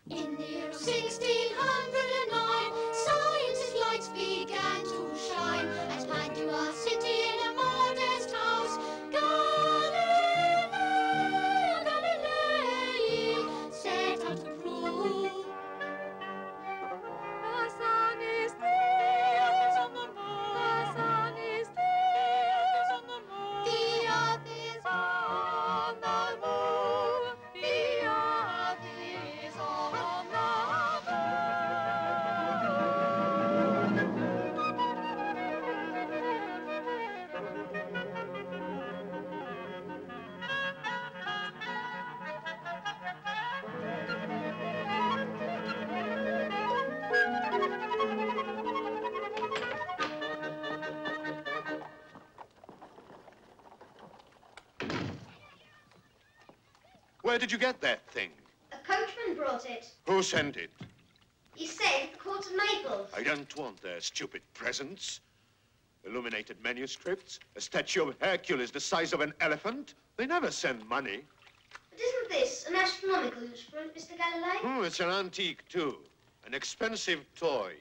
In the year of 1609, science's lights began to shine. At Padua city in a modest house, Galileo Galilei set out to prove the sun is still on the moon. The sun is still on the moon. The earth is on the moon. The earth is on the Where did you get that thing? A coachman brought it. Who sent it? He said the Court of Naples. I don't want their stupid presents. Illuminated manuscripts, a statue of Hercules the size of an elephant. They never send money. But isn't this an astronomical instrument, Mr. Galilei? Oh, it's an antique, too. An expensive toy.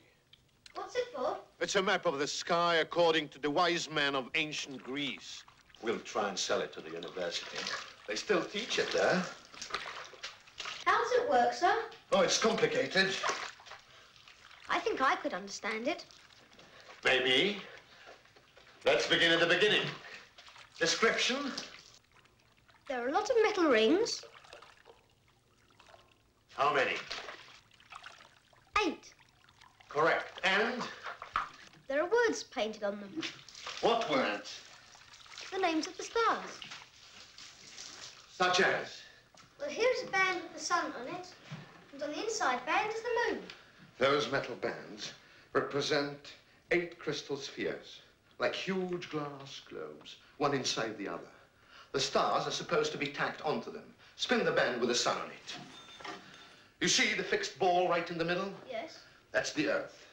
What's it for? It's a map of the sky according to the wise men of ancient Greece. We'll try and sell it to the university. They still teach it there. How does it work, sir? Oh, it's complicated. I think I could understand it. Maybe. Let's begin at the beginning. Description. There are a lot of metal rings. How many? 8. Correct. And? There are words painted on them. What words? The names of the stars. Such as? Well, here's a band with the sun on it, and on the inside band is the moon. Those metal bands represent 8 crystal spheres, like huge glass globes, one inside the other. The stars are supposed to be tacked onto them. Spin the band with the sun on it. You see the fixed ball right in the middle? Yes. That's the Earth.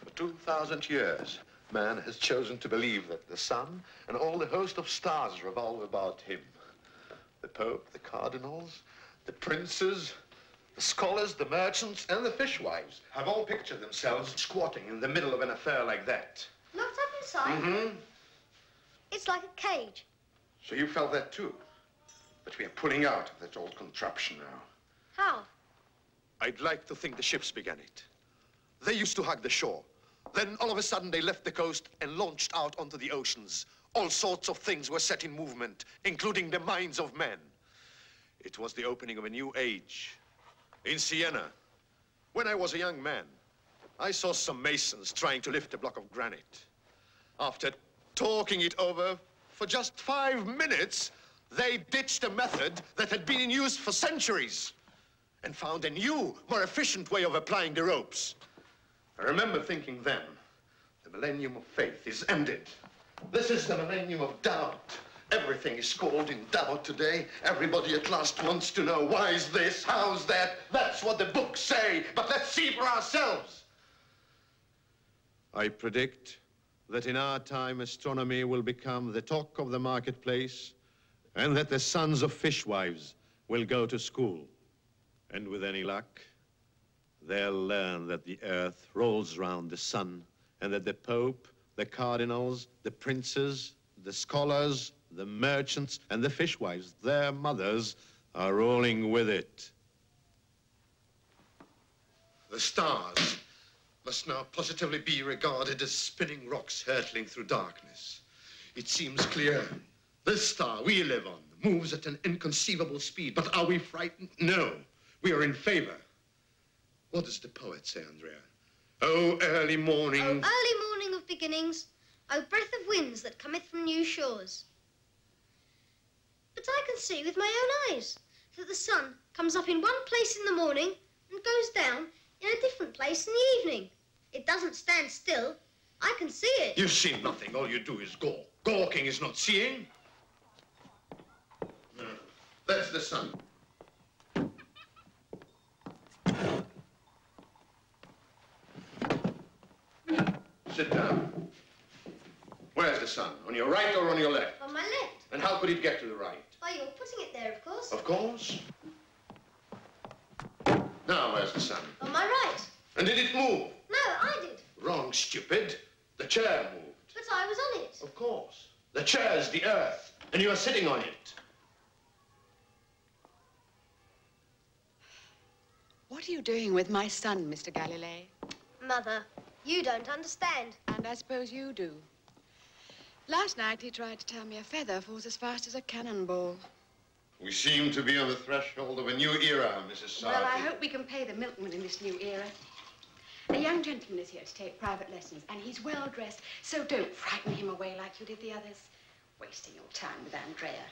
For 2,000 years, man has chosen to believe that the sun and all the host of stars revolve about him. The Pope, the cardinals, the princes, the scholars, the merchants, and the fishwives have all pictured themselves squatting in the middle of an affair like that. Locked up inside? Mm-hmm. It's like a cage. So you felt that too. But we are pulling out of that old contraption now. How? I'd like to think the ships began it. They used to hug the shore. Then all of a sudden they left the coast and launched out onto the oceans. All sorts of things were set in movement, including the minds of men. It was the opening of a new age. In Siena, when I was a young man, I saw some masons trying to lift a block of granite. After talking it over for just 5 minutes, they ditched a method that had been in use for centuries and found a new, more efficient way of applying the ropes. I remember thinking then, the millennium of faith is ended. This is the millennium of doubt. Everything is called in doubt today. Everybody at last wants to know, why is this, how's that? That's what the books say, but let's see for ourselves. I predict that in our time, astronomy will become the talk of the marketplace, and that the sons of fishwives will go to school. And with any luck, they'll learn that the earth rolls round the sun, and that the Pope, the cardinals, the princes, the scholars, the merchants, and the fishwives, their mothers, are rolling with it. The stars must now positively be regarded as spinning rocks hurtling through darkness. It seems clear. This star we live on moves at an inconceivable speed, but are we frightened? No, we are in favor. What does the poet say, Andrea? Oh, early morning. Oh, early morning of beginnings. Oh, breath of winds that cometh from new shores. But I can see with my own eyes. that the sun comes up in one place in the morning and goes down in a different place in the evening. It doesn't stand still. I can see it. You see nothing. All you do is gawk. Gawking is not seeing. No, that's the sun. Sit down. Where's the sun? On your right or on your left? On my left. And how could it get to the right? By your putting it there, of course. Of course. Now, where's the sun? On my right. And did it move? No, I did. Wrong, stupid. The chair moved. But I was on it. Of course. The chair's the earth, and you are sitting on it. What are you doing with my son, Mr. Galilei? Mother, you don't understand. And I suppose you do. Last night he tried to tell me a feather falls as fast as a cannonball. We seem to be on the threshold of a new era, Mrs. Sarti. Well, I hope we can pay the milkman in this new era. A young gentleman is here to take private lessons, and he's well dressed, so don't frighten him away like you did the others. Wasting your time with Andrea.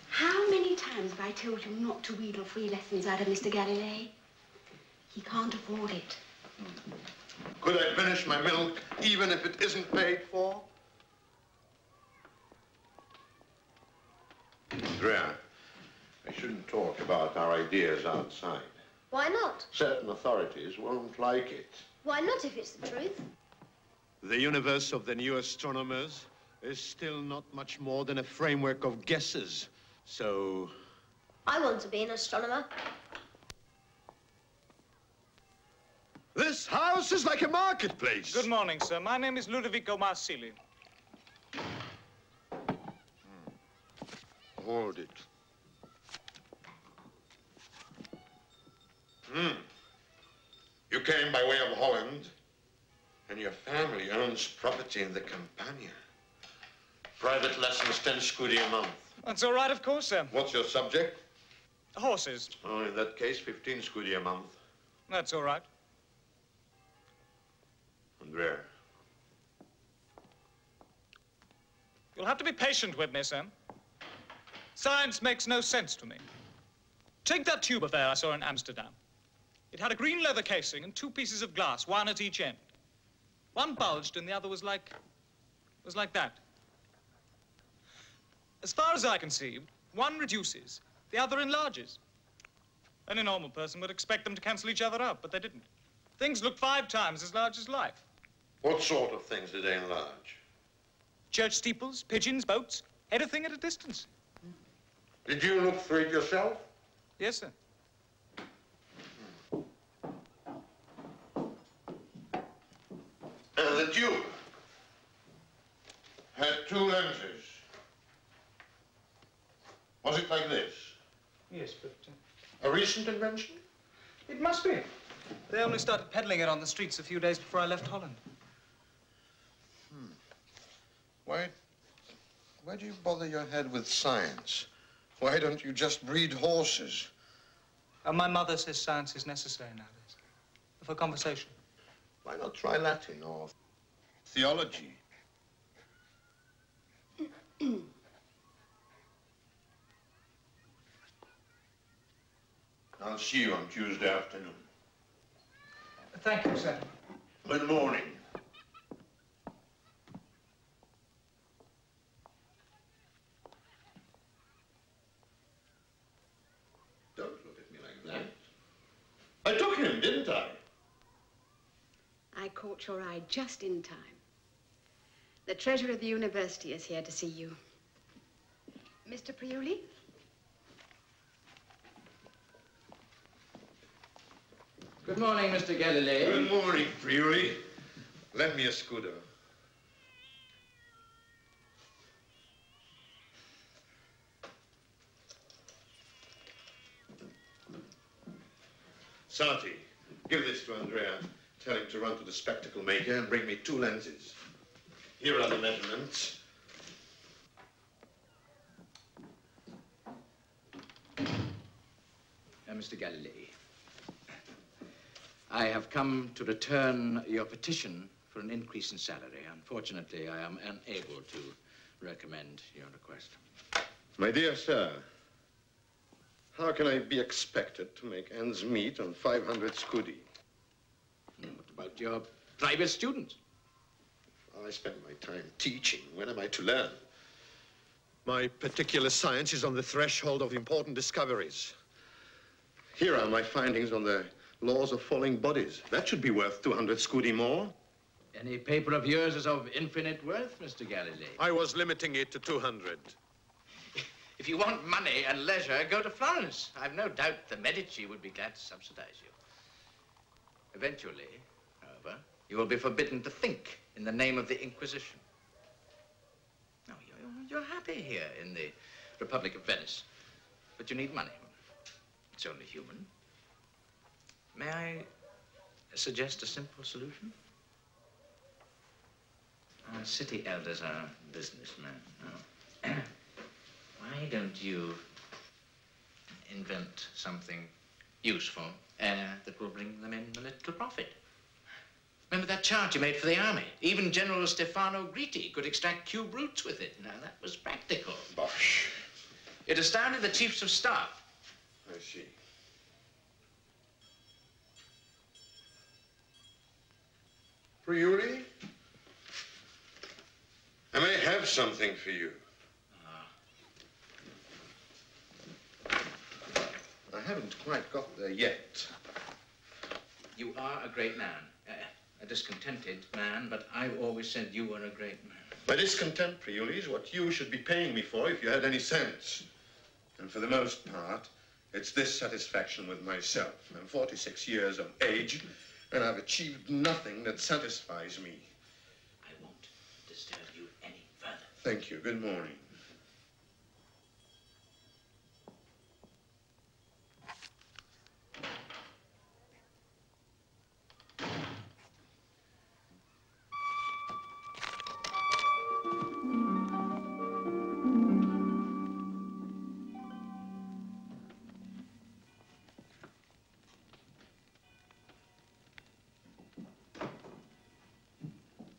How many times have I told you not to wheedle free lessons out of Mr. Galilei? He can't afford it. Could I finish my milk, even if it isn't paid for? Andrea, I shouldn't talk about our ideas outside. Why not? Certain authorities won't like it. Why not if it's the truth? The universe of the new astronomers is still not much more than a framework of guesses. So... I want to be an astronomer. This house is like a marketplace. Good morning, sir. My name is Ludovico Marsili. Hold it. You came by way of Holland, and your family owns property in the Campania. Private lessons, 10 scudi a month. That's all right, of course, sir. What's your subject? Horses. Oh, in that case, 15 scudi a month. That's all right. Andrea. You'll have to be patient with me, sir. Science makes no sense to me. Take that tube affair I saw in Amsterdam. It had a green leather casing and 2 pieces of glass, one at each end. One bulged and the other was like that. As far as I conceived, one reduces, the other enlarges. Any normal person would expect them to cancel each other out, but they didn't. Things looked 5 times as large as life. What sort of things did they enlarge? Church steeples, pigeons, boats, anything at a distance. Did you look through it yourself? Yes, sir. And the Duke had 2 lenses. Was it like this? Yes, but... A recent invention? It must be. They only started peddling it on the streets a few days before I left Holland. Why do you bother your head with science? Why don't you just breed horses? My mother says science is necessary nowadays. For conversation. Why not try Latin or theology? I'll see you on Tuesday afternoon. Thank you, sir. Good morning. Don't look at me like that. I took him, didn't I? I caught your eye just in time. The treasurer of the university is here to see you. Mr. Priuli? Good morning, Mr. Galilei. Good morning, Priuli. Lend me a scooter. Sarti, give this to Andrea. Tell him to run to the spectacle maker and bring me 2 lenses. Here are the measurements. Mr. Galilei, I have come to return your petition for an increase in salary. Unfortunately, I am unable to recommend your request. My dear sir, How can I be expected to make ends meet on 500 scudi? What about your private students? I spend my time teaching. When am I to learn? My particular science is on the threshold of important discoveries. Here are my findings on the laws of falling bodies. That should be worth 200 scudi more. Any paper of yours is of infinite worth, Mr. Galilei. I was limiting it to 200. If you want money and leisure, go to Florence. I've no doubt the Medici would be glad to subsidize you. Eventually, however, you will be forbidden to think in the name of the Inquisition. No, you're happy here in the Republic of Venice, but you need money. It's only human. May I suggest a simple solution? Our city elders are businessmen. No. Why don't you invent something useful that will bring them in a little profit? Remember that chart you made for the army? Even General Stefano Gritti could extract cube roots with it. Now, that was practical. Bosh. It astounded the chiefs of staff. I see. Priuli? I may have something for you. I haven't quite got there yet. You are a great man. A discontented man, but I've always said you were a great man. My discontent, Priuli, is what you should be paying me for if you had any sense. And for the most part, it's this satisfaction with myself. I'm 46 years of age, and I've achieved nothing that satisfies me. I won't disturb you any further. Thank you. Good morning.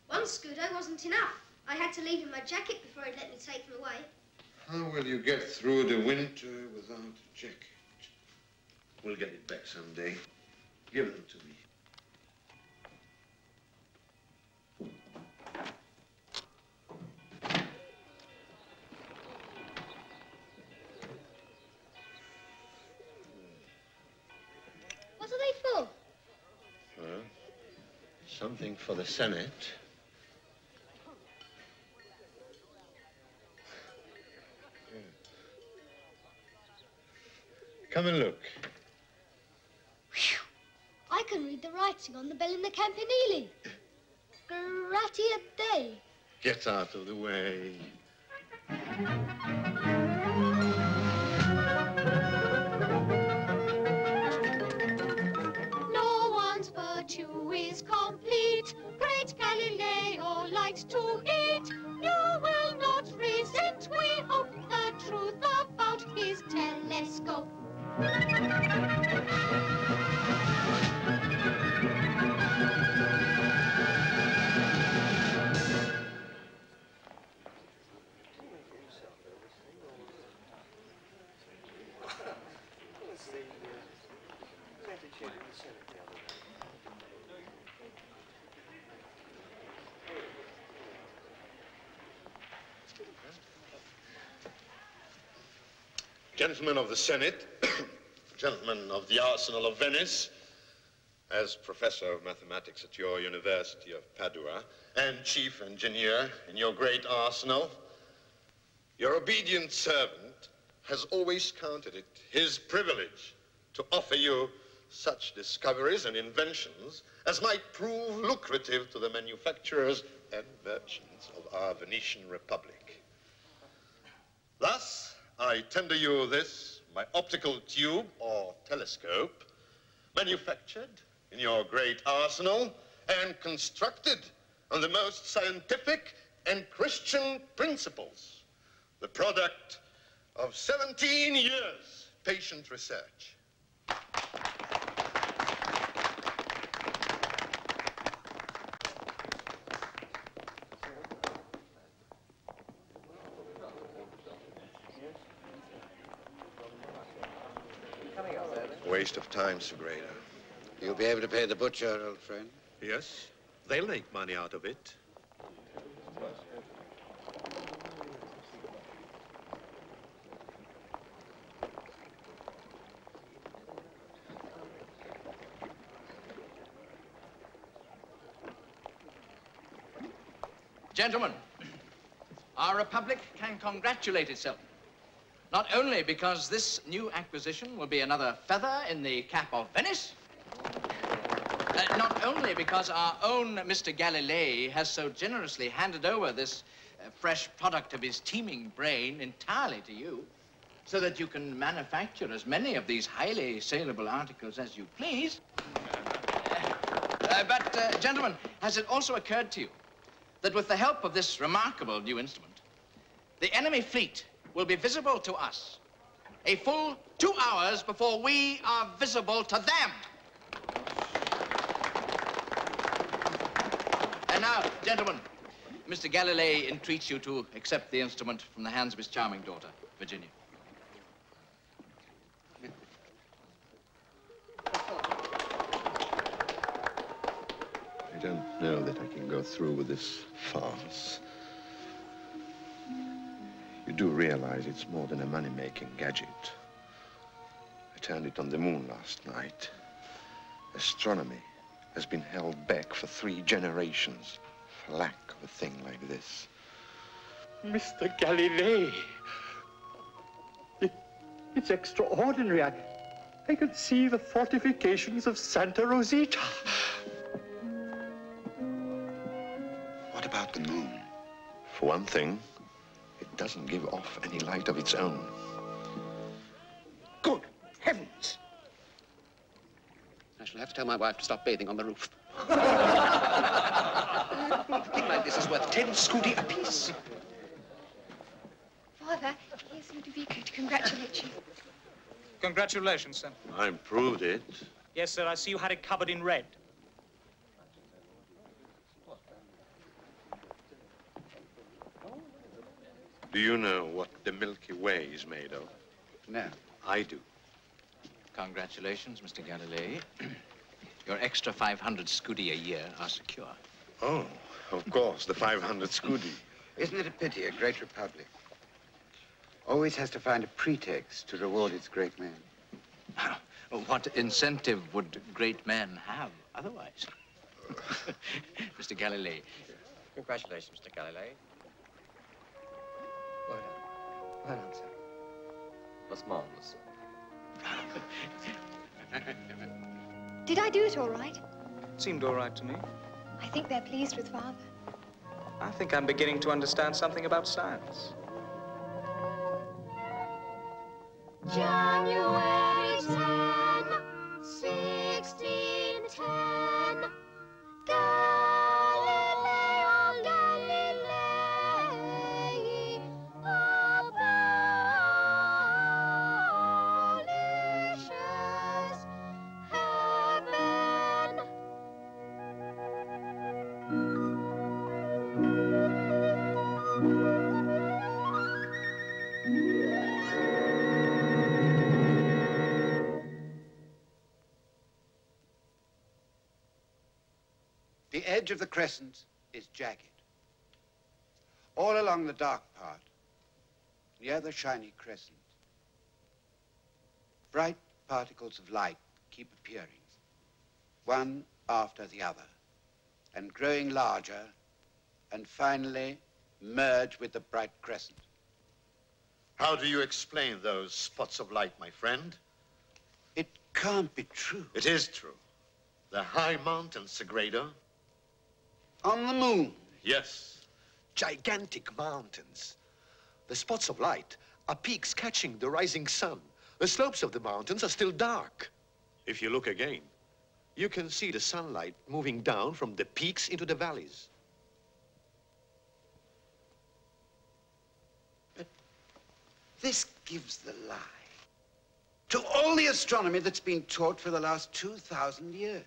One scudo wasn't enough. I had to leave in my jacket before he'd let me take them away. How will you get through the winter without a jacket? We'll get it back someday. Give them to me. What are they for? Well, something for the Senate. Come and look. Whew. I can read the writing on the bell in the Campanile. Gratiat Dei. Get out of the way. No one's virtue is complete. Great Galileo liked to eat. You will not resent, we hope, the truth about his telescope. Gentlemen of the Senate, gentlemen of the Arsenal of Venice, as professor of mathematics at your University of Padua and chief engineer in your great arsenal, your obedient servant has always counted it his privilege to offer you such discoveries and inventions as might prove lucrative to the manufacturers and merchants of our Venetian Republic. Thus, I tender you this, my optical tube or telescope, manufactured in your great arsenal and constructed on the most scientific and Christian principles, the product of 17 years patient research. Waste of time, Segredo. You'll be able to pay the butcher, old friend? Yes, they'll make money out of it. Gentlemen, our republic can congratulate itself. Not only because this new acquisition will be another feather in the cap of Venice, not only because our own Mr. Galilei has so generously handed over this fresh product of his teeming brain entirely to you, so that you can manufacture as many of these highly saleable articles as you please. But, gentlemen, has it also occurred to you that with the help of this remarkable new instrument, the enemy fleet will be visible to us a full 2 hours before we are visible to them? And now, gentlemen, Mr. Galilei entreats you to accept the instrument from the hands of his charming daughter, Virginia. I don't know that I can go through with this farce. You do realize it's more than a money-making gadget. I turned it on the moon last night. Astronomy has been held back for 3 generations for lack of a thing like this. Mr. Galilei. It's extraordinary. I can see the fortifications of Santa Rosita. What about the moon? For one thing, it doesn't give off any light of its own. Good heavens! I shall have to tell my wife to stop bathing on the roof. A thing like this is worth 10 scudi apiece. Father, here's Ludovico to congratulate you. Congratulations, sir. I improved it. Yes, sir, I see you had it covered in red. Do you know what the Milky Way is made of? No. I do. Congratulations, Mr. Galilei. Your extra 500 scudi a year are secure. Oh, of course, the 500 scudi. Isn't it a pity a great republic always has to find a pretext to reward its great men? What incentive would great men have otherwise? Mr. Galilei. Congratulations, Mr. Galilei. Well done. Well done, sir. That's marvelous. Did I do it all right? Seemed all right to me. I think they're pleased with Father. I think I'm beginning to understand something about science. January 10, 1610. Galileo Galilei abolishes heaven. The edge of the crescent is jagged. All along the dark part, near the shiny crescent, bright particles of light keep appearing, one after the other, and growing larger, and finally merge with the bright crescent. How do you explain those spots of light, my friend? It can't be true. It is true. The high mountains, Segredo. On the moon. Yes. Gigantic mountains. The spots of light are peaks catching the rising sun. The slopes of the mountains are still dark. If you look again, you can see the sunlight moving down from the peaks into the valleys. But this gives the lie to all the astronomy that's been taught for the last 2,000 years.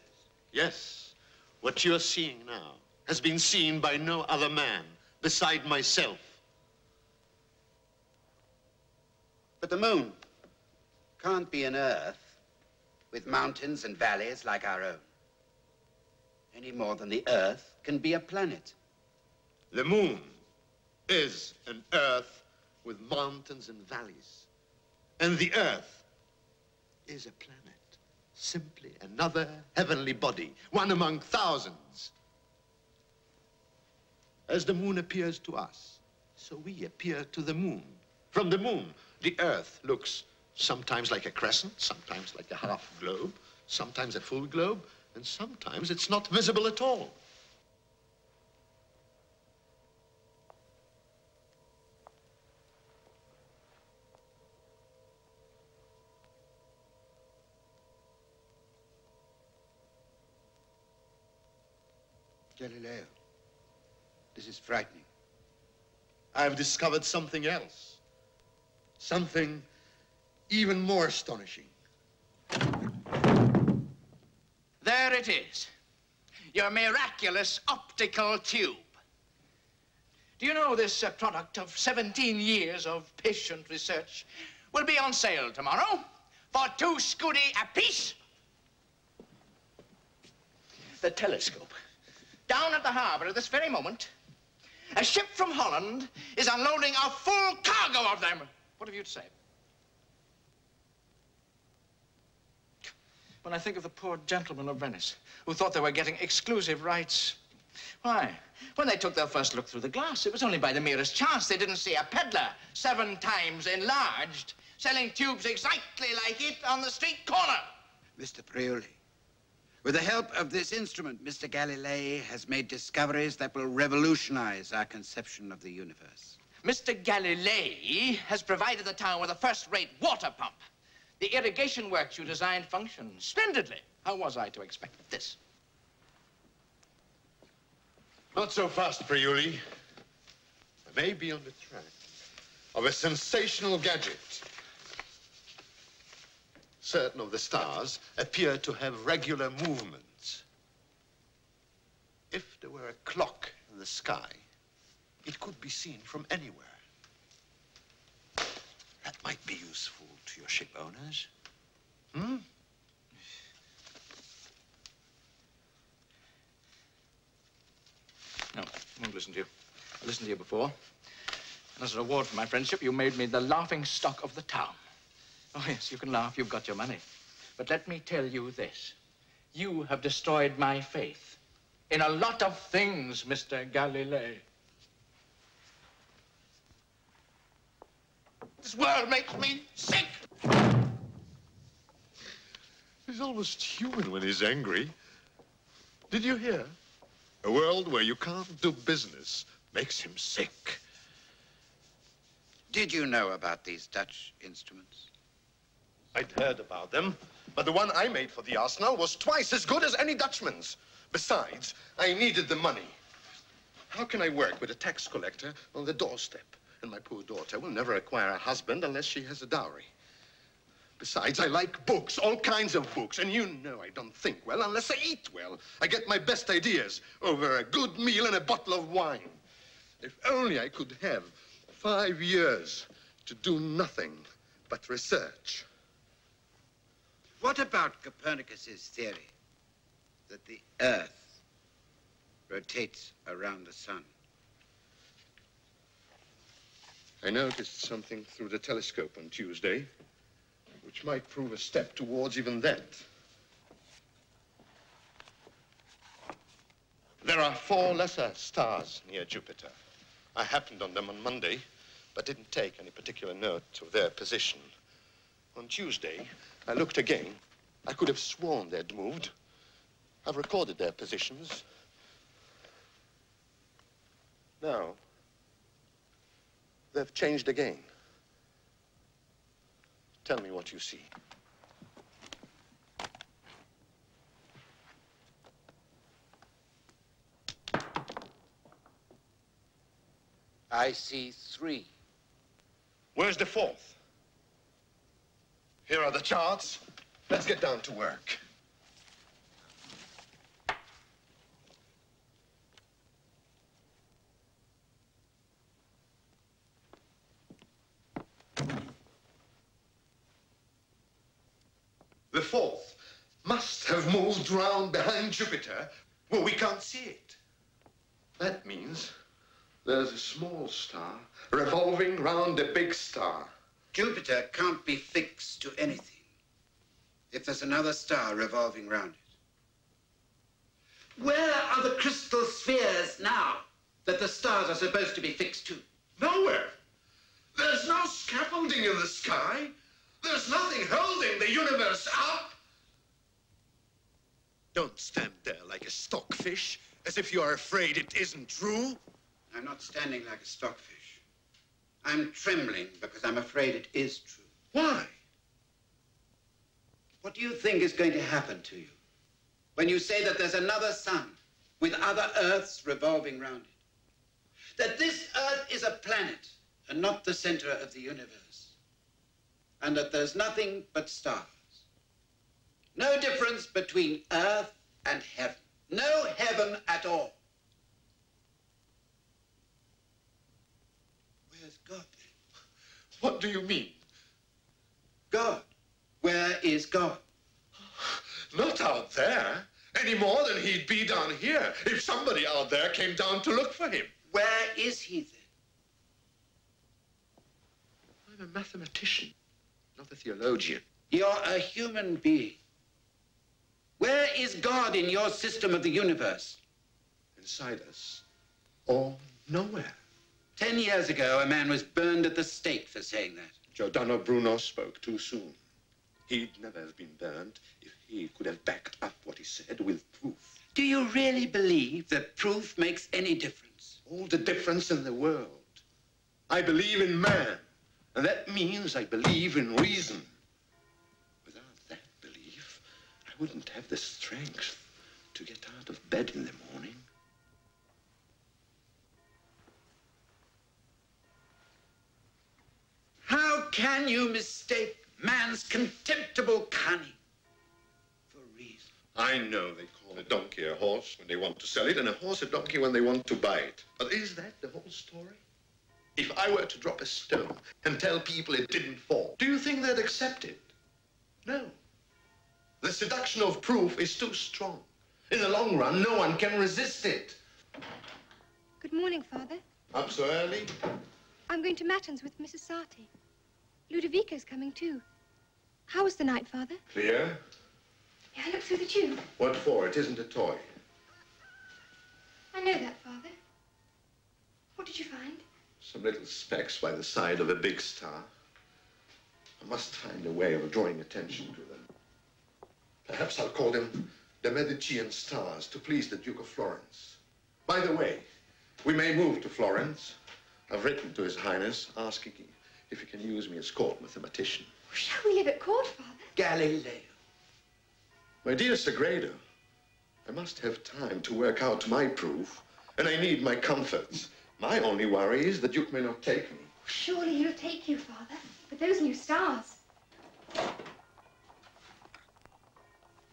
Yes. What you're seeing now has been seen by no other man beside myself. But the moon can't be an Earth with mountains and valleys like our own. Any more than the Earth can be a planet. The moon is an Earth with mountains and valleys. And the Earth is a planet. Simply another heavenly body, one among thousands. As the moon appears to us, so we appear to the moon. From the moon, the Earth looks sometimes like a crescent, sometimes like a half globe, sometimes a full globe, and sometimes it's not visible at all. Galileo, this is frightening. I've discovered something else. Something even more astonishing. There it is. Your miraculous optical tube. Do you know this product of 17 years of patient research will be on sale tomorrow for 2 scudi apiece? The telescope. Down at the harbor at this very moment, a ship from Holland is unloading a full cargo of them. What have you to say? When I think of the poor gentlemen of Venice who thought they were getting exclusive rights, why, when they took their first look through the glass, it was only by the merest chance they didn't see a peddler 7 times enlarged selling tubes exactly like it on the street corner. Mr. Priuli, with the help of this instrument, Mr. Galilei has made discoveries that will revolutionize our conception of the universe. Mr. Galilei has provided the town with a first-rate water pump. The irrigation works you designed function splendidly. How was I to expect this? Not so fast, Priuli. I may be on the track of a sensational gadget. Certain of the stars appear to have regular movements. If there were a clock in the sky, it could be seen from anywhere. That might be useful to your ship owners. Hmm? No, I won't listen to you. I listened to you before. And as a reward for my friendship, you made me the laughing stock of the town. Oh, yes, you can laugh. You've got your money. But let me tell you this. You have destroyed my faith in a lot of things, Mr. Galilei. This world makes me sick. He's almost human when he's angry. Did you hear? A world where you can't do business makes him sick. Did you know about these Dutch instruments? I'd heard about them, but the one I made for the Arsenal was twice as good as any Dutchman's. Besides, I needed the money. How can I work with a tax collector on the doorstep? And my poor daughter will never acquire a husband unless she has a dowry. Besides, I like books, all kinds of books. And you know I don't think well unless I eat well. I get my best ideas over a good meal and a bottle of wine. If only I could have 5 years to do nothing but research. What about Copernicus's theory that the Earth rotates around the sun? I noticed something through the telescope on Tuesday, which might prove a step towards even that. There are 4 lesser stars near Jupiter. I happened on them on Monday, but didn't take any particular note of their position. On Tuesday, I looked again. I could have sworn they'd moved. I've recorded their positions. Now, they've changed again. Tell me what you see. I see 3. Where's the 4th? Here are the charts. Let's get down to work. The 4th must have moved round behind Jupiter where we can't see it. That means there's a small star revolving round a big star. Jupiter can't be fixed to anything if there's another star revolving round it. Where are the crystal spheres now that the stars are supposed to be fixed to? Nowhere. There's no scaffolding in the sky. There's nothing holding the universe up. Don't stand there like a stockfish, as if you are afraid it isn't true. I'm not standing like a stockfish. I'm trembling because I'm afraid it is true. Why? What do you think is going to happen to you when you say that there's another sun with other Earths revolving round it? That this Earth is a planet and not the center of the universe. And that there's nothing but stars. No difference between Earth and heaven. No heaven at all. Where's God then? What do you mean? God. Where is God? Not out there, any more than he'd be down here if somebody out there came down to look for him. Where is he then? I'm a mathematician, not a theologian. You're a human being. Where is God in your system of the universe? Inside us, or nowhere. 10 years ago, a man was burned at the stake for saying that. Giordano Bruno spoke too soon. He'd never have been burned if he could have backed up what he said with proof. Do you really believe that proof makes any difference? All the difference in the world. I believe in man, and that means I believe in reason. Without that belief, I wouldn't have the strength to get out of bed in the morning. How can you mistake man's contemptible cunning for reason? I know they call a donkey a horse when they want to sell it, and a horse a donkey when they want to buy it. But is that the whole story? If I were to drop a stone and tell people it didn't fall, do you think they'd accept it? No. The seduction of proof is too strong. In the long run, no one can resist it. Good morning, Father. Up so early? I'm going to Matins with Mrs. Sarti. Ludovico's coming too. How was the night, Father? Clear? Yeah, I looked through the tube. What for? It isn't a toy. I know that, Father. What did you find? Some little specks by the side of a big star. I must find a way of drawing attention to them. Perhaps I'll call them the Medicean stars to please the Duke of Florence. By the way, we may move to Florence. I've written to His Highness asking if he can use me as court mathematician. Shall we live at court, Father? Galileo. My dear Sagredo, I must have time to work out my proof, and I need my comforts. My only worry is the Duke may not take me. Surely he'll take you, Father, with those new stars. I'm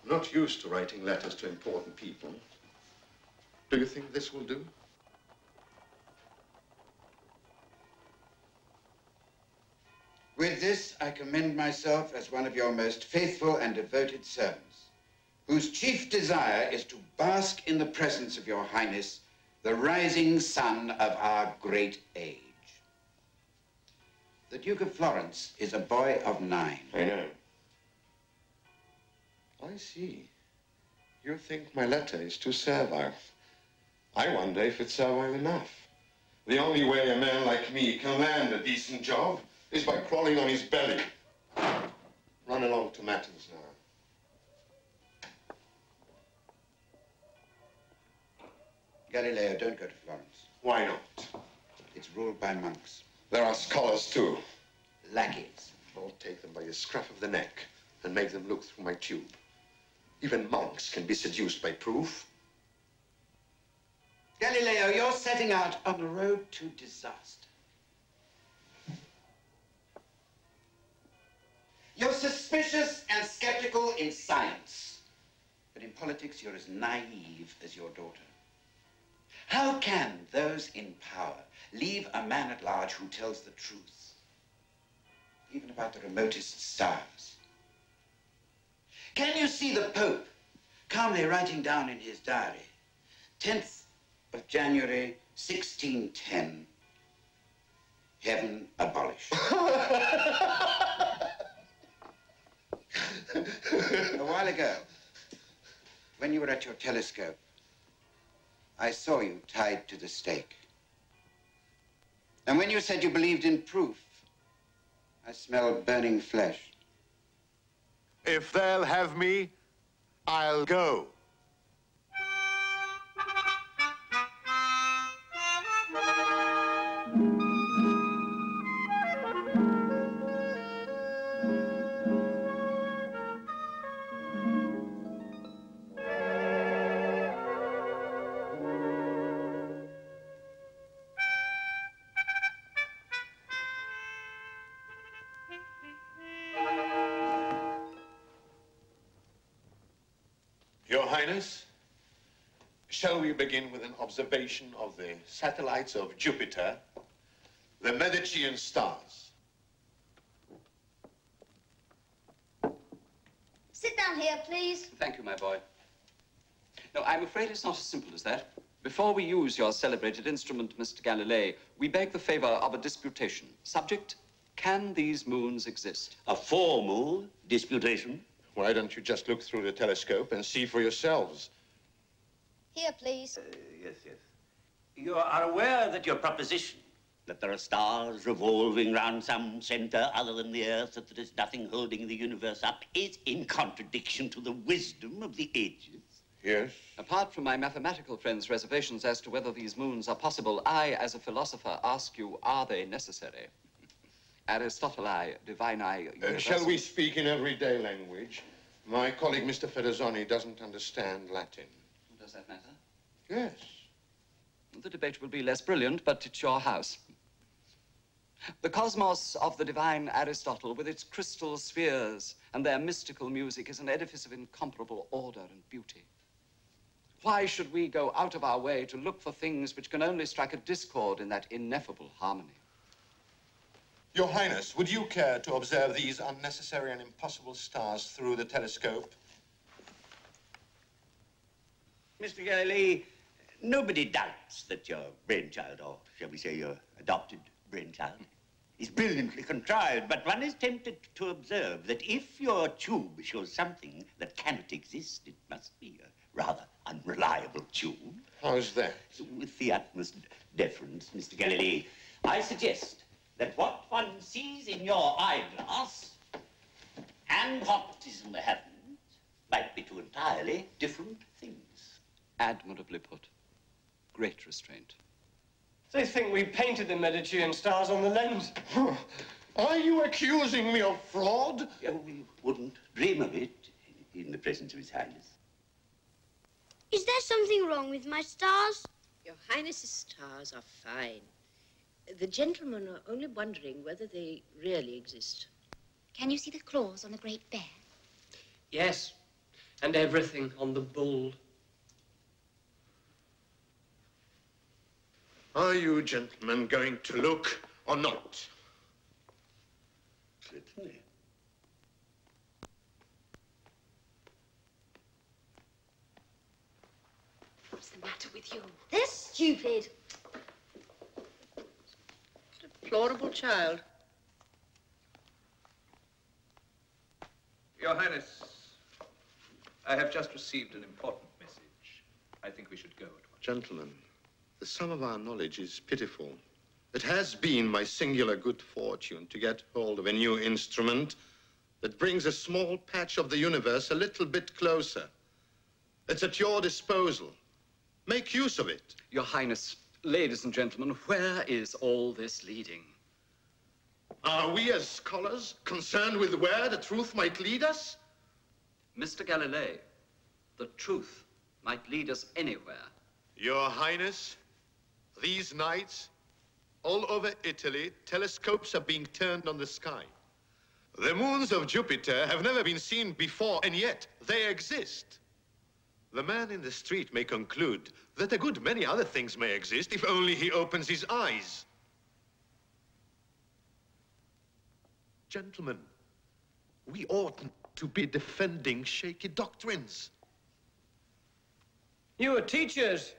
not used to writing letters to important people. Do you think this will do? With this, I commend myself as one of your most faithful and devoted servants, whose chief desire is to bask in the presence of your Highness, the rising sun of our great age. The Duke of Florence is a boy of 9. I know. I see. You think my letter is too servile. I wonder if it's servile enough. The only way a man like me can land a decent job is by crawling on his belly. Run along to Matins now. Galileo, don't go to Florence. Why not? It's ruled by monks. There are scholars, too. Lackeys. I'll take them by the scruff of the neck and make them look through my tube. Even monks can be seduced by proof. Galileo, you're setting out on the road to disaster. You're suspicious and skeptical in science, but in politics, you're as naive as your daughter. How can those in power leave a man at large who tells the truth, even about the remotest stars? Can you see the Pope calmly writing down in his diary, 10th of January, 1610, heaven abolished? A while ago, when you were at your telescope, I saw you tied to the stake. And when you said you believed in proof, I smelled burning flesh. If they'll have me, I'll go. Your Highness, shall we begin with an observation of the satellites of Jupiter, the Medicean stars? Sit down here, please. Thank you, my boy. No, I'm afraid it's not as simple as that. Before we use your celebrated instrument, Mr. Galilei, we beg the favor of a disputation. Subject, can these moons exist? A formal disputation? Why don't you just look through the telescope and see for yourselves? Here, please. Yes. You are aware that your proposition, that there are stars revolving round some center other than the Earth, that there is nothing holding the universe up, is in contradiction to the wisdom of the ages? Yes. Apart from my mathematical friend's reservations as to whether these moons are possible, I, as a philosopher, ask you, are they necessary? Aristoteli, divini, universal. Shall we speak in everyday language? My colleague, Mr. Ferrazzoni, doesn't understand Latin. Does that matter? Yes. The debate will be less brilliant, but it's your house. The cosmos of the divine Aristotle, with its crystal spheres and their mystical music, is an edifice of incomparable order and beauty. Why should we go out of our way to look for things which can only strike a discord in that ineffable harmony? Your Highness, would you care to observe these unnecessary and impossible stars through the telescope? Mr. Galilei, nobody doubts that your brainchild, or shall we say your adopted brainchild, is brilliantly contrived, but one is tempted to observe that if your tube shows something that cannot exist, it must be a rather unreliable tube. How's that? With the utmost deference, Mr. Galilei, I suggest that what one sees in your eyeglass and what is in the heavens might be two entirely different things. Admirably put. Great restraint. They think we painted the Medicean stars on the lens. Are you accusing me of fraud? We wouldn't dream of it in the presence of His Highness. Is there something wrong with my stars? Your Highness's stars are fine. The gentlemen are only wondering whether they really exist. Can you see the claws on the Great Bear? Yes, and everything on the bull. Are you gentlemen going to look or not? Certainly. What's the matter with you? They're stupid. Deplorable child. Your Highness, I have just received an important message. I think we should go at once. Gentlemen, the sum of our knowledge is pitiful. It has been my singular good fortune to get hold of a new instrument that brings a small patch of the universe a little bit closer. It's at your disposal. Make use of it. Your Highness, ladies and gentlemen, where is all this leading? Are we as scholars concerned with where the truth might lead us? Mr. Galilei, the truth might lead us anywhere. Your Highness, these nights, all over Italy, telescopes are being turned on the sky. The moons of Jupiter have never been seen before, and yet they exist. The man in the street may conclude that a good many other things may exist if only he opens his eyes. Gentlemen, we oughtn't to be defending shaky doctrines. You are teachers.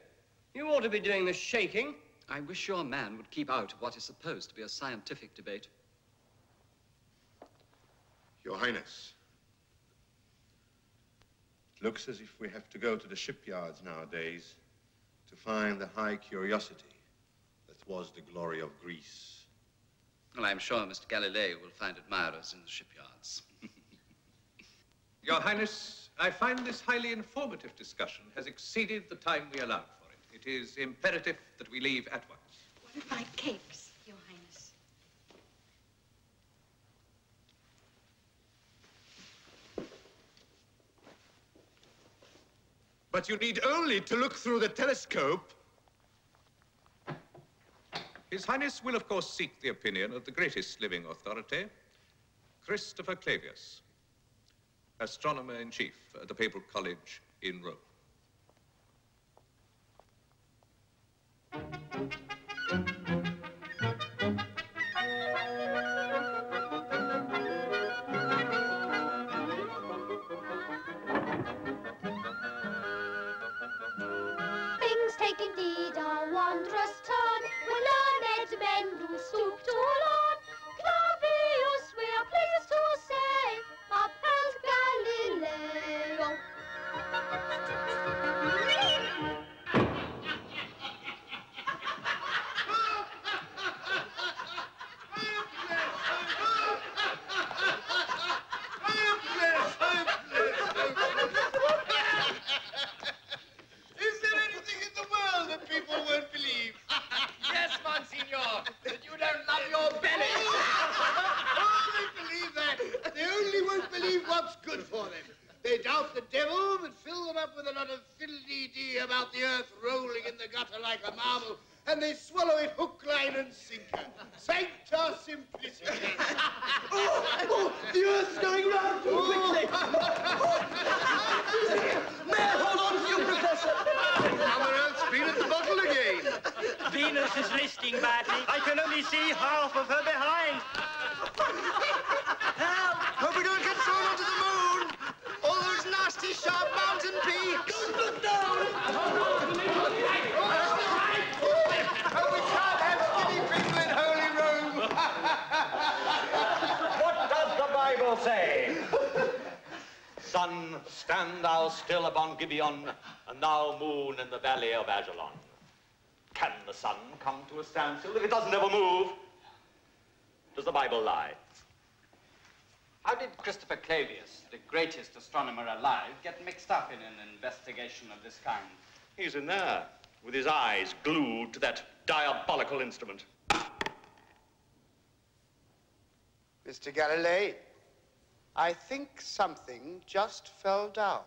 You ought to be doing the shaking. I wish your man would keep out of what is supposed to be a scientific debate. Your Highness, it looks as if we have to go to the shipyards nowadays to find the high curiosity that was the glory of Greece. Well, I'm sure Mr. Galilei will find admirers in the shipyards. Your Highness, I find this highly informative discussion has exceeded the time we allowed for it. It is imperative that we leave at once. What about cakes, Your Highness? But you need only to look through the telescope. His Highness will, of course, seek the opinion of the greatest living authority, Christopher Clavius, astronomer-in-chief at the Papal College in Rome. Things take indeed a wondrous turn when learned men do stoop to learn. Clavius, we are pleased to say, upheld Galileo. Is there anything in the world that people won't believe? Yes, Monsignor, that you don't love your belly. Oh, they believe that. They only won't believe what's good for them. They doubt the devil, but fill them up with a lot of fiddle-dee-dee about the earth rolling in the gutter like a marble, and they swallow it hook, line, and sinker. Sancta simplicity. Oh, the earth's going round too quickly. May I hold on to you, Professor? Mother Earth's been at the bottle again. Venus is listing badly. I can only see half of her behind. Help! Hope we don't get thrown onto the moon. All those nasty, sharp mountain peaks. Don't look down. Oh, we can't have skinny people in Holy Rome. What does the Bible say? Sun, stand thou still upon Gibeon, and thou moon in the valley of Ajalon. Can the sun come to a standstill if it doesn't ever move? Does the Bible lie? How did Christopher Clavius, the greatest astronomer alive, get mixed up in an investigation of this kind? He's in there, with his eyes glued to that diabolical instrument. Mr. Galilei, I think something just fell down.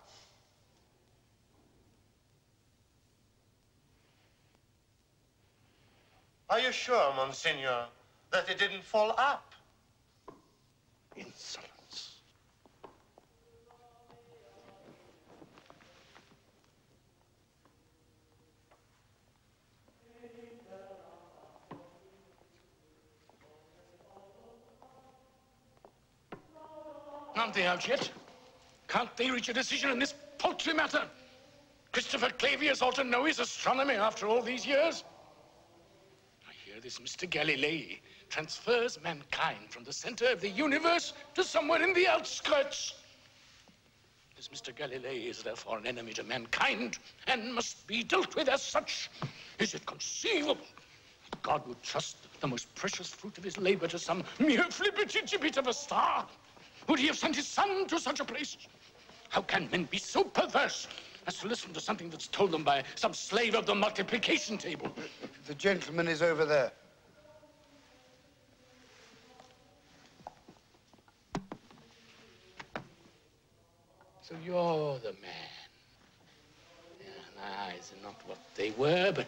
Are you sure, Monsignor, that it didn't fall up? Insolence. Aren't they out yet? Can't they reach a decision in this paltry matter? Christopher Clavius ought to know his astronomy after all these years. I hear this Mr. Galilei transfers mankind from the center of the universe to somewhere in the outskirts. This Mr. Galilei is therefore an enemy to mankind and must be dealt with as such. Is it conceivable that God would trust the most precious fruit of his labor to some mere flippity gibbet of a star? Would he have sent his son to such a place? How can men be so perverse as to listen to something that's told them by some slave of the multiplication table? The gentleman is over there. So you're the man. Yeah, my eyes are not what they were, but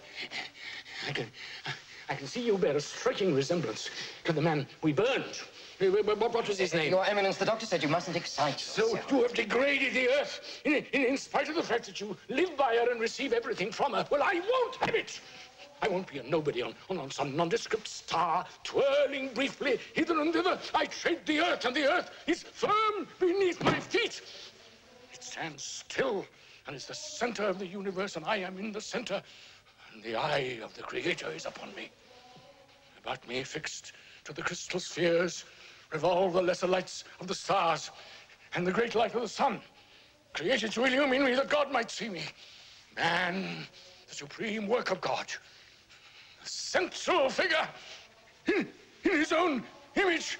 I can see you bear a striking resemblance to the man we burned. What was his name? Your Eminence, the doctor said you mustn't excite So yourself. you have degraded the earth in spite of the fact that you live by her and receive everything from her. Well, I won't have it. I won't be a nobody on some nondescript star, twirling briefly hither and thither. I tread the earth, and the earth is firm beneath my feet. stands still and is the center of the universe, and I am in the center, and the eye of the Creator is upon me. About me, fixed to the crystal spheres, revolve the lesser lights of the stars and the great light of the sun, created to illumine me that God might see me. Man, the supreme work of God, the central figure, in his own image,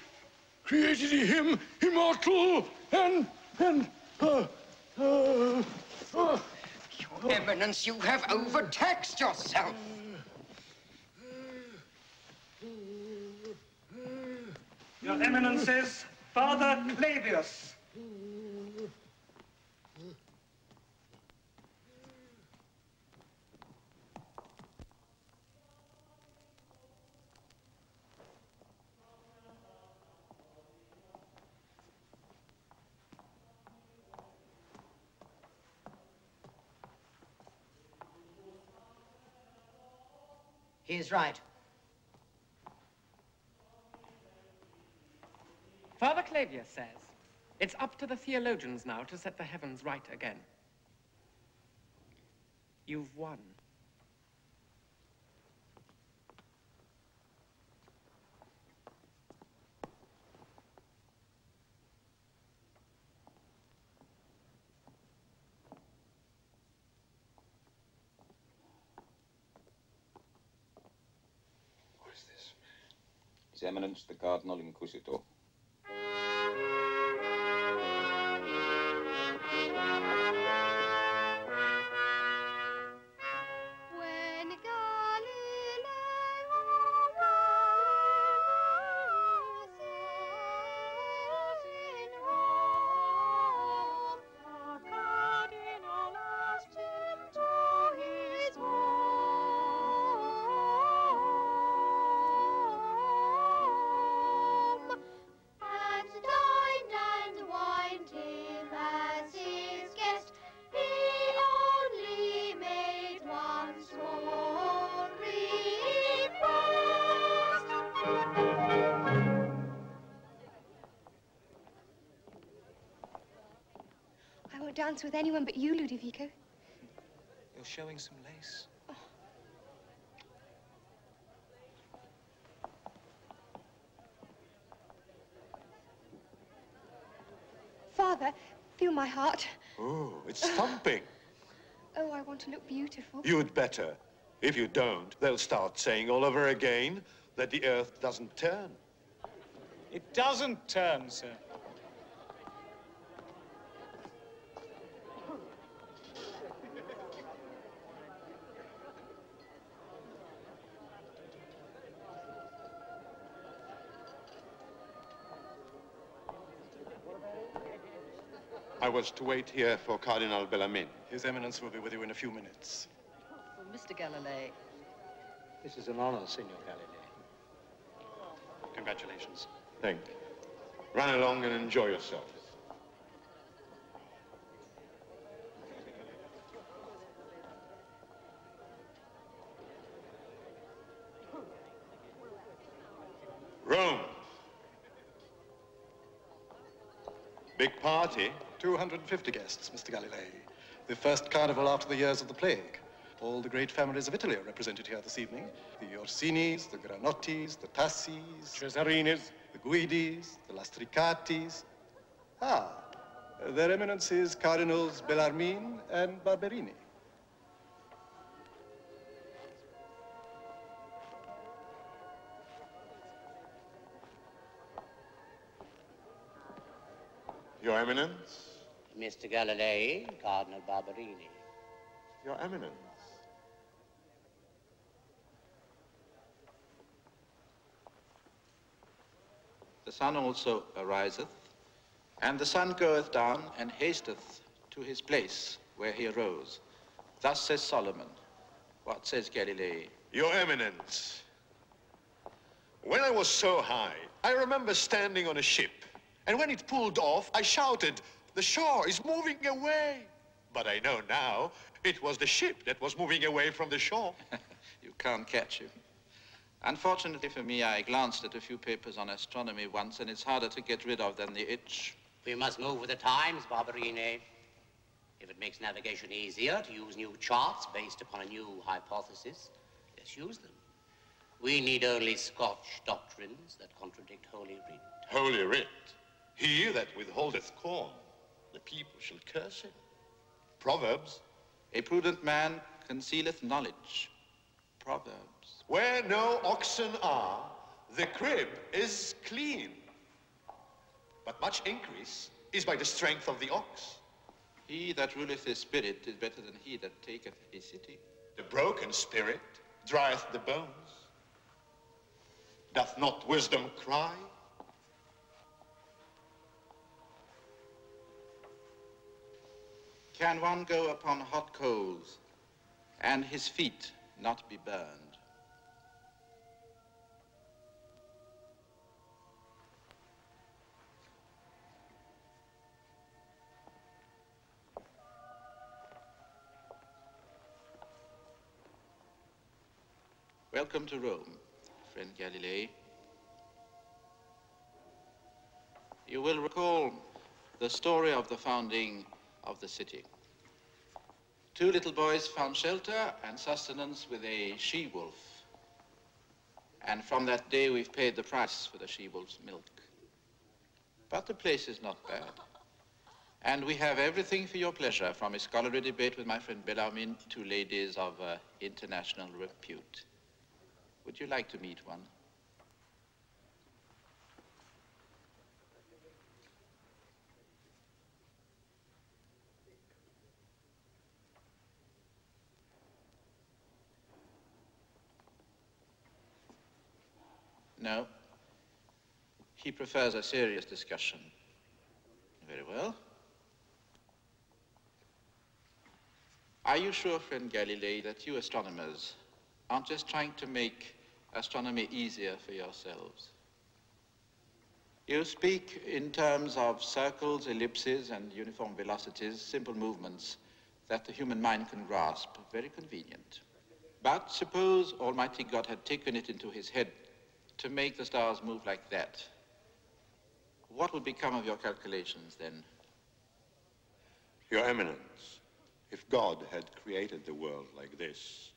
created he him immortal and Your Eminence, you have overtaxed yourself. Your Eminences, Father Clavius. He is right. Father Clavius says it's up to the theologians now to set the heavens right again. You've won. His Eminence, the Cardinal Inquisitor. When Galileo was in Rome, the cardinal asked him to his home, and dined and wined him as his guest. He only made one small request. I won't dance with anyone but you, Ludovico. You're showing some lace. Father, feel my heart. Oh, it's thumping. Oh, I want to look beautiful. You'd better. If you don't, they'll start saying all over again that the earth doesn't turn. It doesn't turn, sir. I was to wait here for Cardinal Bellarmine. His Eminence will be with you in a few minutes. Mr. Galilei. This is an honor, Signor Galilei. Congratulations. Thank you. Run along and enjoy yourself. Rome. Big party. 250 guests, Mr. Galilei. The first carnival after the years of the plague. All the great families of Italy are represented here this evening. The Orsinis, the Granottis, the Tassis, Cesarinis, the Guidis, the Lastricatis. Their Eminences, Cardinals Bellarmine and Barberini. Your Eminence. Mr. Galilei, Cardinal Barberini. Your Eminence. The sun also ariseth, and the sun goeth down and hasteth to his place where he arose. Thus says Solomon. What says Galilei? Your Eminence. When I was so high, I remember standing on a ship, and when it pulled off, I shouted, "The shore is moving away." But I know now, it was the ship that was moving away from the shore. You can't catch him. Unfortunately for me, I glanced at a few papers on astronomy once, and it's harder to get rid of than the itch. We must move with the times, Barberini. If it makes navigation easier to use new charts based upon a new hypothesis, let's use them. We need only Scotch doctrines that contradict Holy Writ. Holy Writ. He that withholdeth corn, the people shall curse him. Proverbs. A prudent man concealeth knowledge. Proverbs. Where no oxen are, the crib is clean. But much increase is by the strength of the ox. He that ruleth his spirit is better than he that taketh a city. The broken spirit drieth the bones. Doth not wisdom cry? Can one go upon hot coals and his feet not be burned? Welcome to Rome, friend Galilei. You will recall the story of the founding of the city. Two little boys found shelter and sustenance with a she-wolf. And from that day, we've paid the price for the she-wolf's milk. But the place is not bad. And we have everything for your pleasure, from a scholarly debate with my friend Bellarmine to ladies of international repute. Would you like to meet one? No. He prefers a serious discussion. Very well. Are you sure, friend Galilei, that you astronomers aren't just trying to make astronomy easier for yourselves? You speak in terms of circles, ellipses, and uniform velocities, simple movements that the human mind can grasp. Very convenient. But suppose Almighty God had taken it into his head to make the stars move like that. What would become of your calculations then? Your Eminence, if God had created the world like this,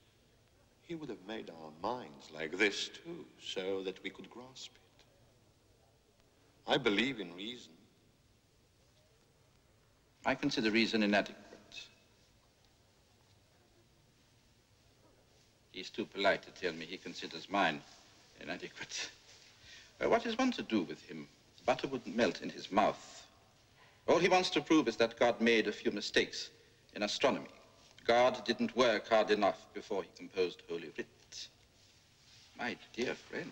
he would have made our minds like this too, so that we could grasp it. I believe in reason. I consider reason inadequate. He's too polite to tell me he considers mine inadequate. What is one to do with him? Butter wouldn't melt in his mouth. All he wants to prove is that God made a few mistakes in astronomy. God didn't work hard enough before he composed Holy Writ. My dear friend.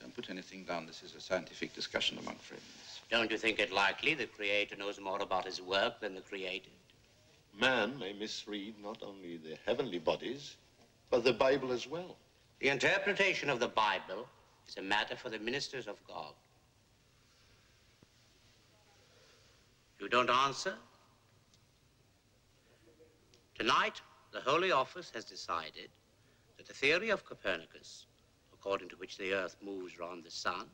Don't put anything down. This is a scientific discussion among friends. Don't you think it likely the Creator knows more about his work than the created? Man may misread not only the heavenly bodies, but the Bible as well. The interpretation of the Bible is a matter for the ministers of God. You don't answer? Tonight, the Holy Office has decided that the theory of Copernicus, according to which the Earth moves round the sun,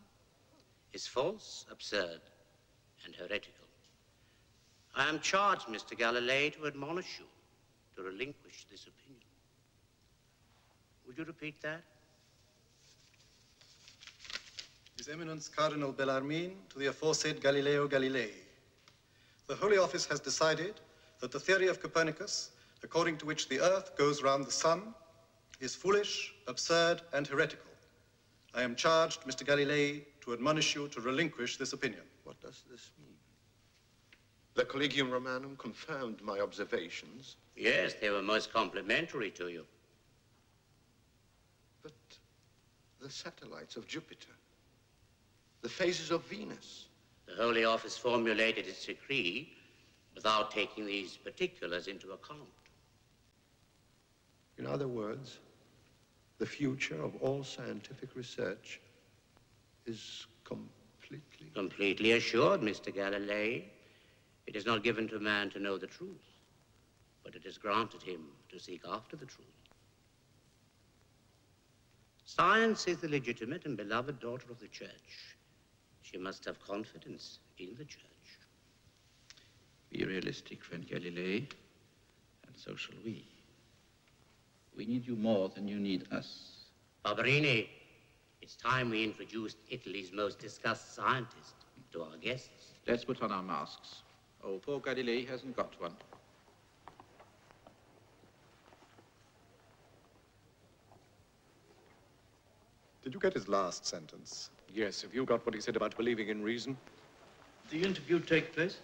is false, absurd, and heretical. I am charged, Mr. Galilei, to admonish you to relinquish this opinion. Would you repeat that? His Eminence Cardinal Bellarmine to the aforesaid Galileo Galilei. The Holy Office has decided that the theory of Copernicus, according to which the Earth goes round the sun, is foolish, absurd, and heretical. I am charged, Mr. Galilei, to admonish you to relinquish this opinion. What does this mean? The Collegium Romanum confirmed my observations. Yes, they were most complimentary to you. But the satellites of Jupiter, the phases of Venus. The Holy Office formulated its decree without taking these particulars into account. In other words, the future of all scientific research is completely... Completely assured, Mr. Galilei. It is not given to man to know the truth, but it is granted him to seek after the truth. Science is the legitimate and beloved daughter of the Church. She must have confidence in the church. Be realistic, friend Galilei, and so shall we. We need you more than you need us. Barberini, it's time we introduced Italy's most discussed scientist to our guests. Let's put on our masks. Oh, poor Galilei hasn't got one. Did you get his last sentence? Yes. Have you got what he said about believing in reason? The interview take place?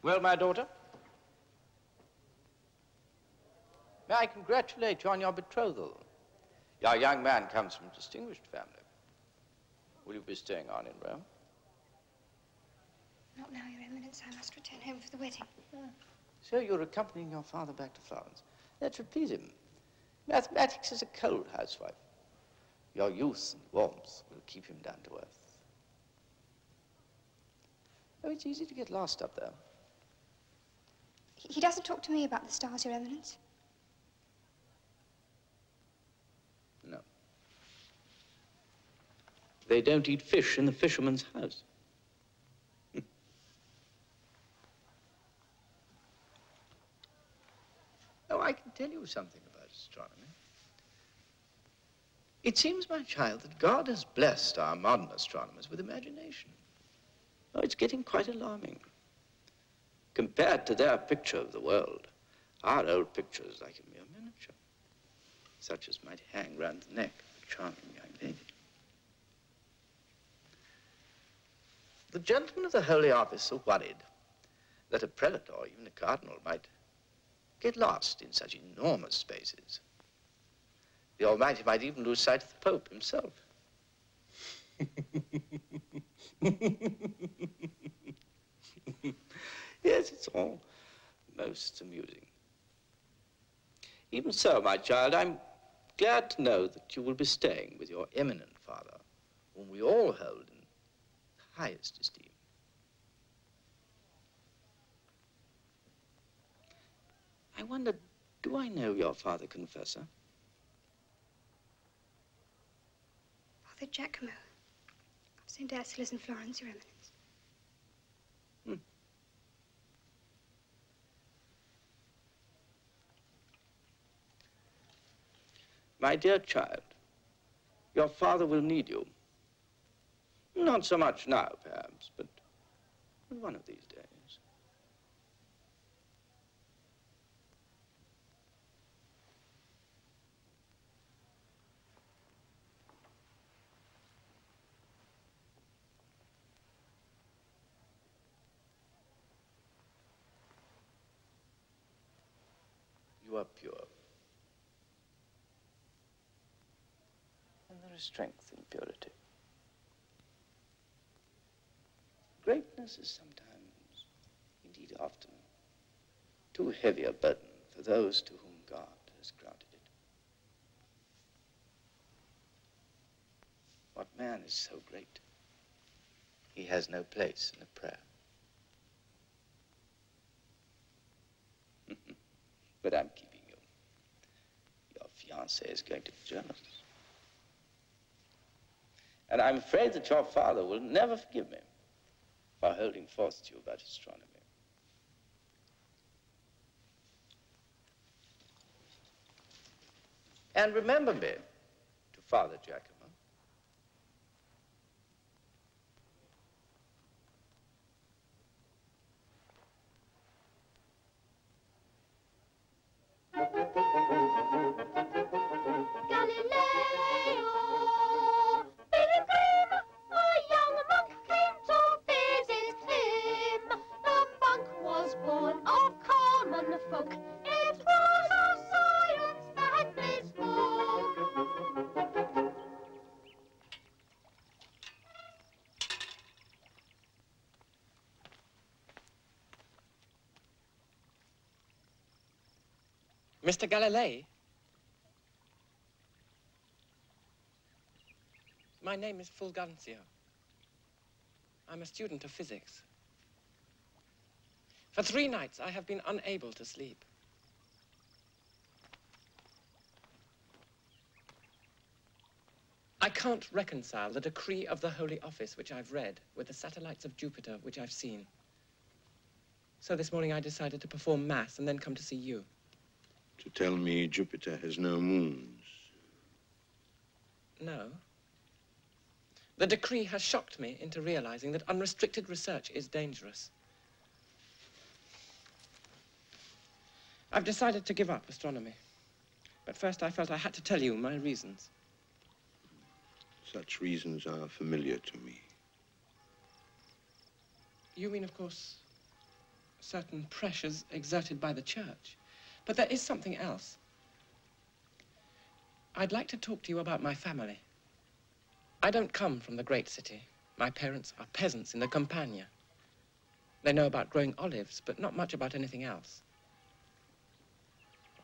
Well, my daughter? May I congratulate you on your betrothal? Your young man comes from a distinguished family. Will you be staying on in Rome? Not now, Your Eminence. I must return home for the wedding. So you're accompanying your father back to Florence. That should please him. Mathematics is a cold housewife. Your youth and warmth will keep him down to earth. Oh, it's easy to get lost up there. He doesn't talk to me about the stars, Your Eminence. No. They don't eat fish in the fisherman's house. Oh, I can tell you something about astronomy. It seems, my child, that God has blessed our modern astronomers with imagination. Oh, it's getting quite alarming. Compared to their picture of the world, our old picture is like a mere miniature, such as might hang round the neck of a charming young lady. The gentlemen of the Holy Office are worried that a prelate or even a cardinal might get lost in such enormous spaces. The Almighty might even lose sight of the Pope himself. Yes, it's all most amusing. Even so, my child, I'm glad to know that you will be staying with your eminent father, whom we all hold in the highest esteem. I wonder, do I know your father, Confessor? Father Giacomo of St. Ursula's in Florence, Your Eminence. My dear child, your father will need you. Not so much now, perhaps, but one of these days. You are pure. And there is strength in purity. Greatness is sometimes, indeed often, too heavy a burden for those to whom God has granted it. What man is so great? He has no place in a prayer. But I'm keeping you. Your fiancé is going to be jealous. And I'm afraid that your father will never forgive me for holding forth to you about astronomy. And remember me to Father Giacomo. Galileo, pilgrim, a young monk came to visit him. The monk was born of common folk. It was of science that they spoke. Mr. Galilei? My name is Fulgencio. I'm a student of physics. For 3 nights, I have been unable to sleep. I can't reconcile the decree of the Holy Office, which I've read, with the satellites of Jupiter, which I've seen. So this morning I decided to perform Mass and then come to see you. To tell me Jupiter has no moons. No. The decree has shocked me into realizing that unrestricted research is dangerous. I've decided to give up astronomy. But first I felt I had to tell you my reasons. Such reasons are familiar to me. You mean, of course, certain pressures exerted by the church. But there is something else. I'd like to talk to you about my family. I don't come from the great city. My parents are peasants in the Campagna. They know about growing olives, but not much about anything else.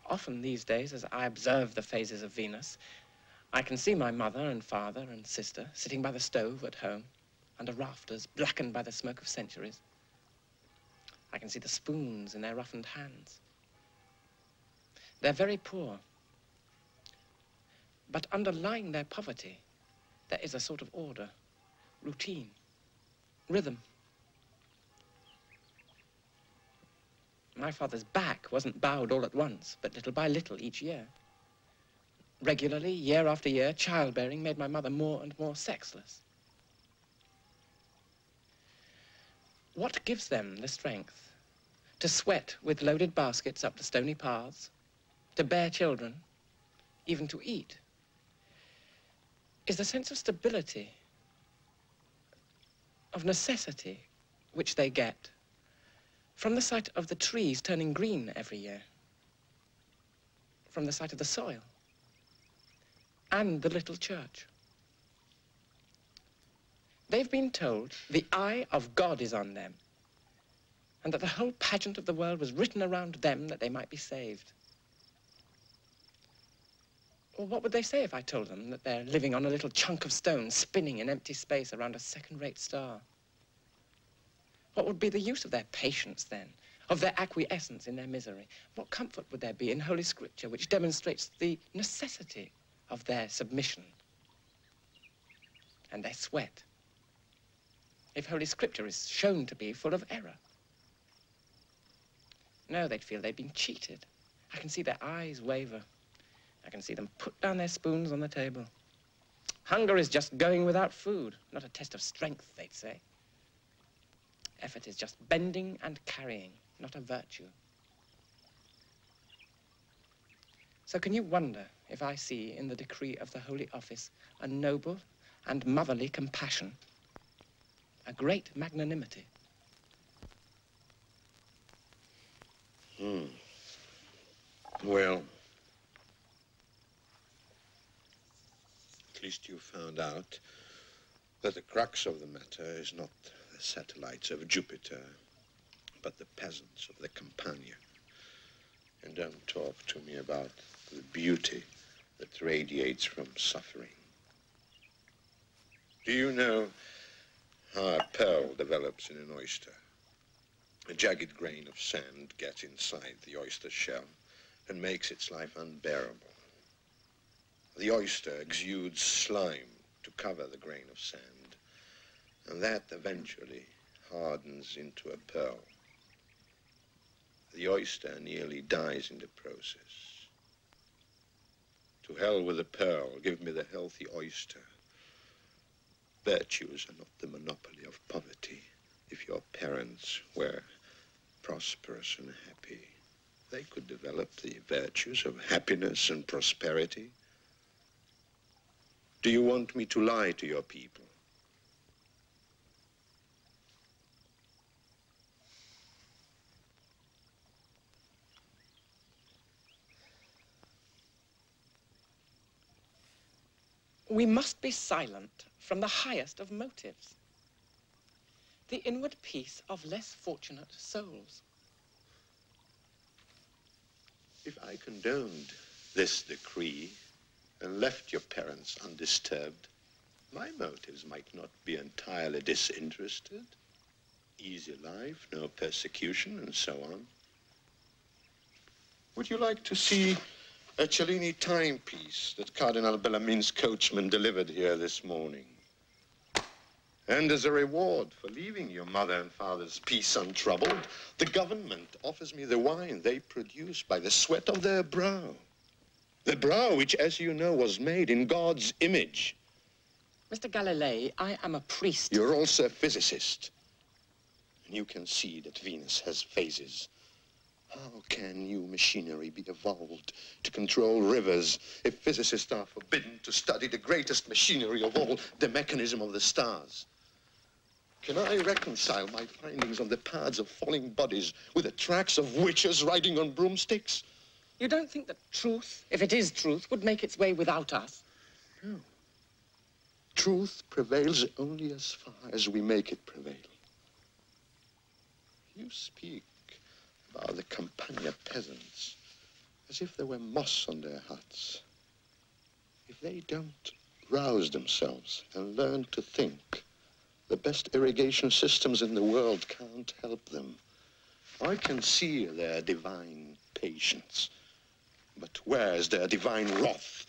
Often these days, as I observe the phases of Venus, I can see my mother and father and sister sitting by the stove at home, under rafters blackened by the smoke of centuries. I can see the spoons in their roughened hands. They're very poor. But underlying their poverty, there is a sort of order, routine, rhythm. My father's back wasn't bowed all at once, but little by little each year. Regularly, year after year, childbearing made my mother more and more sexless. What gives them the strength to sweat with loaded baskets up the stony paths, to bear children, even to eat, is the sense of stability, of necessity, which they get from the sight of the trees turning green every year, from the sight of the soil, and the little church. They've been told the eye of God is on them, and that the whole pageant of the world was written around them that they might be saved. Well, what would they say if I told them that they're living on a little chunk of stone spinning in empty space around a second-rate star? What would be the use of their patience then, of their acquiescence in their misery? What comfort would there be in Holy Scripture which demonstrates the necessity of their submission and their sweat, if Holy Scripture is shown to be full of error? No, they'd feel they'd been cheated. I can see their eyes waver. I can see them put down their spoons on the table. Hunger is just going without food, not a test of strength, they'd say. Effort is just bending and carrying, not a virtue. So can you wonder if I see in the decree of the Holy Office a noble and motherly compassion, a great magnanimity? Well, at least you found out that the crux of the matter is not the satellites of Jupiter, but the peasants of the Campagna. And don't talk to me about the beauty that radiates from suffering. Do you know how a pearl develops in an oyster? A jagged grain of sand gets inside the oyster shell and makes its life unbearable. The oyster exudes slime to cover the grain of sand, and that eventually hardens into a pearl. The oyster nearly dies in the process. To hell with the pearl. Give me the healthy oyster. Virtues are not the monopoly of poverty. If your parents were prosperous and happy, they could develop the virtues of happiness and prosperity. Do you want me to lie to your people? We must be silent from the highest of motives. The inward peace of less fortunate souls. If I condoned this decree and left your parents undisturbed, my motives might not be entirely disinterested. Easy life, no persecution, and so on. Would you like to see a Cellini timepiece that Cardinal Bellarmine's coachman delivered here this morning? And as a reward for leaving your mother and father's peace untroubled, the government offers me the wine they produce by the sweat of their brow. The brow which, as you know, was made in God's image. Mr. Galilei, I am a priest. You're also a physicist. And you can see that Venus has phases. How can new machinery be evolved to control rivers if physicists are forbidden to study the greatest machinery of all, the mechanism of the stars? Can I reconcile my findings on the paths of falling bodies with the tracks of witches riding on broomsticks? You don't think that truth, if it is truth, would make its way without us? No. Truth prevails only as far as we make it prevail. You speak about the Campagna peasants as if there were moss on their huts. If they don't rouse themselves and learn to think, the best irrigation systems in the world can't help them. I can see their divine patience, but where's their divine wrath?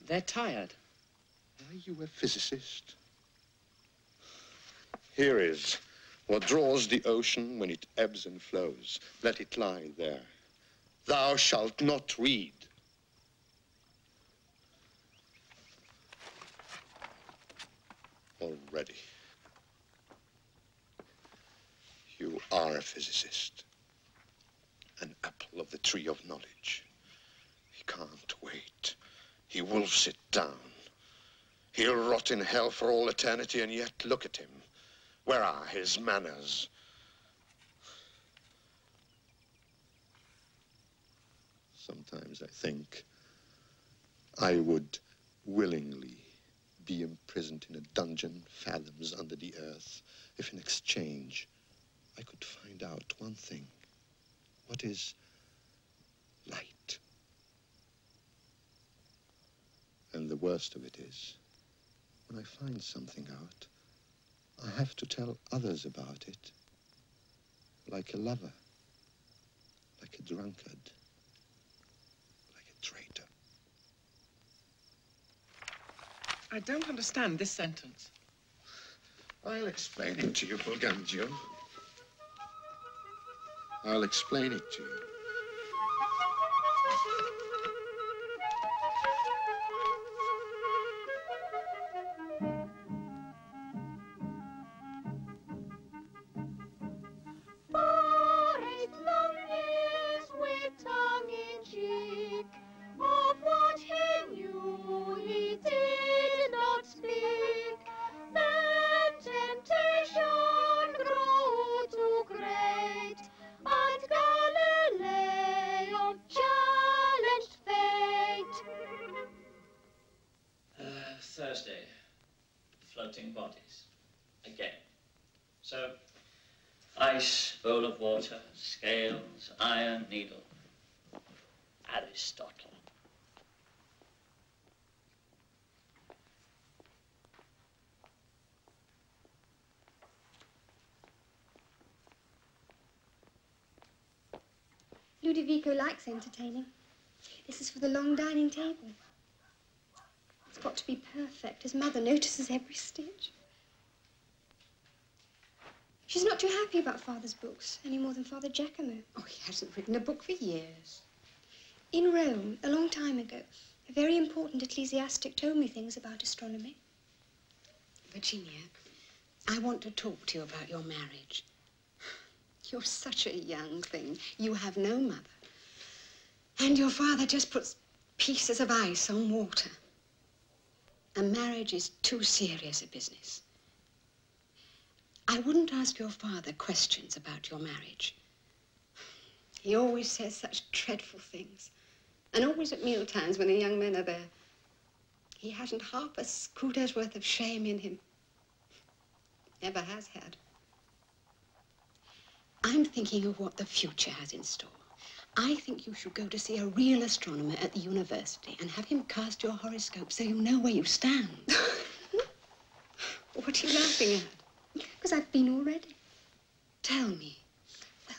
They're tired. Are you a physicist? Here is what draws the ocean when it ebbs and flows. Let it lie there. Thou shalt not read. Already. You are a physicist. An apple of the tree of knowledge. He can't wait. He wolfs it down. He'll rot in hell for all eternity, and yet look at him. Where are his manners? Sometimes I think I would willingly be imprisoned in a dungeon fathoms under the earth if in exchange I could find out one thing. What is light? And the worst of it is, when I find something out, I have to tell others about it, like a lover, like a drunkard, like a traitor. I don't understand this sentence. I'll explain it to you, Fulgangio. I'll explain it to you. Thursday, floating bodies. Again. So, ice, bowl of water, scales, iron, needle. Aristotle. Ludovico likes entertaining. This is for the long dining table. It's got to be perfect. His mother notices every stitch. She's not too happy about Father's books, any more than Father Giacomo. Oh, he hasn't written a book for years. In Rome, a long time ago, a very important ecclesiastic told me things about astronomy. Virginia, I want to talk to you about your marriage. You're such a young thing. You have no mother. And your father just puts pieces of ice on water. A marriage is too serious a business. I wouldn't ask your father questions about your marriage. He always says such dreadful things. And always at mealtimes when the young men are there. He hasn't half a scooter's worth of shame in him. Never has had. I'm thinking of what the future has in store. I think you should go to see a real astronomer at the university and have him cast your horoscope so you know where you stand. What are you laughing at? Because I've been already. Tell me. Well,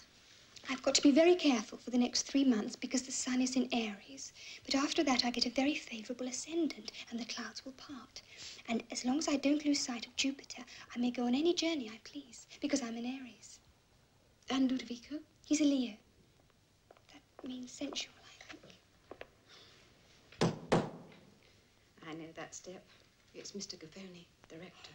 I've got to be very careful for the next 3 months because the sun is in Aries. But after that, I get a very favorable ascendant and the clouds will part. And as long as I don't lose sight of Jupiter, I may go on any journey I please because I'm in Aries. And Ludovico? He's a Leo. That means sensual, I think. I know that step. It's Mr. Gaffoni, the rector.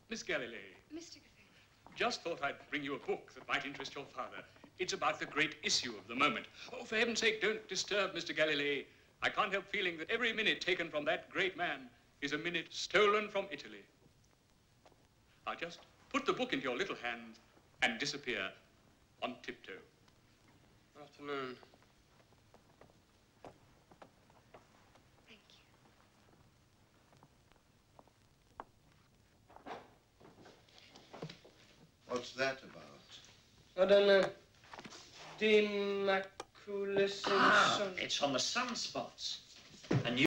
Miss Galilei. Mr. Gaffoni. Just thought I'd bring you a book that might interest your father. It's about the great issue of the moment. Oh, for heaven's sake, don't disturb Mr. Galilei. I can't help feeling that every minute taken from that great man is a minute stolen from Italy. Now just put the book into your little hand and disappear on tiptoe. Afternoon. What's that about? I don't know. Demaculis. It's on the sunspots. And you